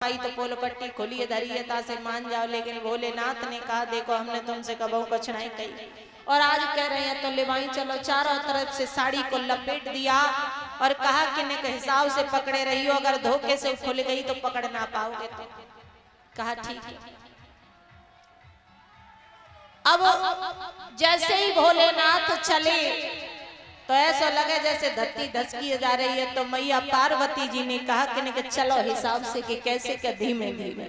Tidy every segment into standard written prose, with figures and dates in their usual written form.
आई तो पोल पट्टी खोलिए धरियता से मान जाओ, लेकिन भोलेनाथ ने कहा देखो हमने तुमसे कबहू कुछ नहीं कही और आज कह रहे हैं तो लेवाई चलो। चारों तरफ से साड़ी को लपेट दिया और कहा कि ने हिसाब से पकड़े रही हो, अगर धोखे से खुल गई तो पकड़ ना पाओगे। तो कहा ठीक है। अब जैसे ही भोलेनाथ चले तो ऐसा लगे जैसे धरती धसकी जा रही है। तो मैया पार्वती जी ने कहा कि चलो हिसाब से कि कैसे क्या धीमे धीमे।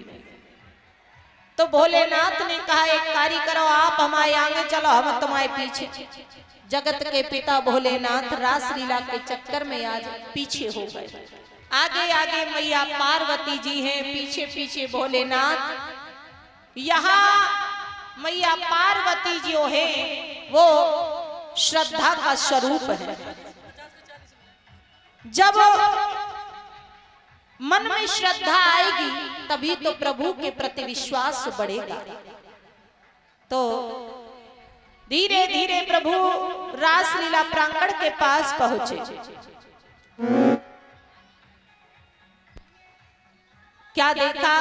तो भोलेनाथ ने कहा एक कार्य करो, आप हमारे आगे चलो हम तुम्हारे पीछे। जगत के पिता भोलेनाथ रासलीला के चक्कर में आज पीछे हो गए। आगे आगे मैया पार्वती जी हैं, पीछे पीछे भोलेनाथ। यहाँ मैया पार्वती जी हैं वो श्रद्धा का स्वरूप है। जब मन में श्रद्धा आएगी तभी तो प्रभु के प्रति विश्वास बढ़ेगा। तो धीरे धीरे प्रभु रासलीला प्रांगण के पास पहुंचे। क्या देखा?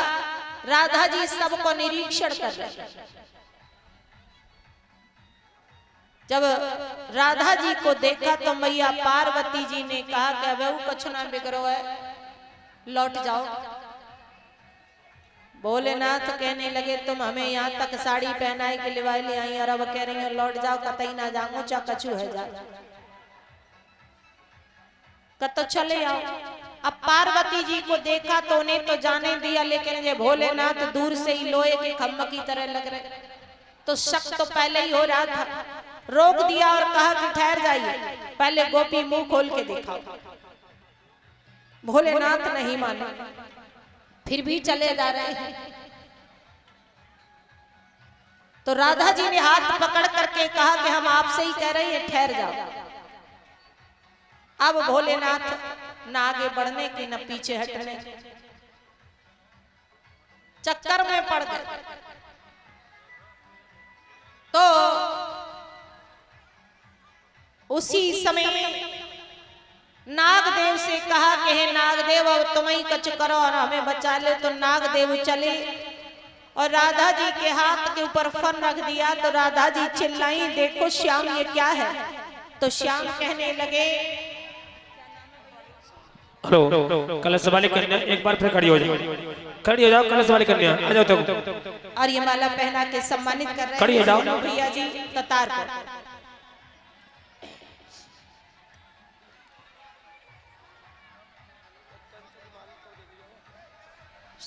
राधा जी सबको निरीक्षण कर रहे हैं। जब राधा जी को देखा तो मैया पार्वती जी ने कहा कि अब कुछ ना बिगड़ो है, लौट जाओ। भोलेनाथ कहने लगे तुम हमें यहाँ तक साड़ी पहनाई के लिवाई ले आई और अब कह रही हो लौट जाओ। कतई ना जाऊं चा कछु है जा कत चले आओ। अब पार्वती जी को देखा तो उन्हें तो जाने दिया, लेकिन ये भोलेनाथ दूर से ही लोहे के खम्भ की तरह लग रहे। तो शक तो पहले ही हो रहा था, रोक दिया और कहा कि ठहर जाइए, पहले गोपी मुंह खोल के दिखाओ। भोलेनाथ नहीं माने, फिर भी चले जा रहे हैं। तो राधा जी ने हाथ पकड़ करके कहा कि हम आपसे ही कह रहे हैं ठहर जाओ। अब भोलेनाथ न आगे बढ़ने की न पीछे हटने, चक्कर में पड़ गए। तो उसी समय नागदेव से कहा कि हे नागदेव अब तुम ही कच करो और हमें बचा ले। तो नागदेव चले और राधा जी के हाथ के ऊपर फन रख दिया। तो राधा जी चिल्लाई देखो श्याम ये क्या है। तो श्याम कहने लगे हेलो कलश वाली कन्या एक बार फिर खड़ी हो जाओ, खड़ी हो जाओ कलश वाली कन्या आ जाओ। तो और ये माला पहना के सम्मानित कर रहे हैं खड़ी हो जाओ भैया जी कतार पर।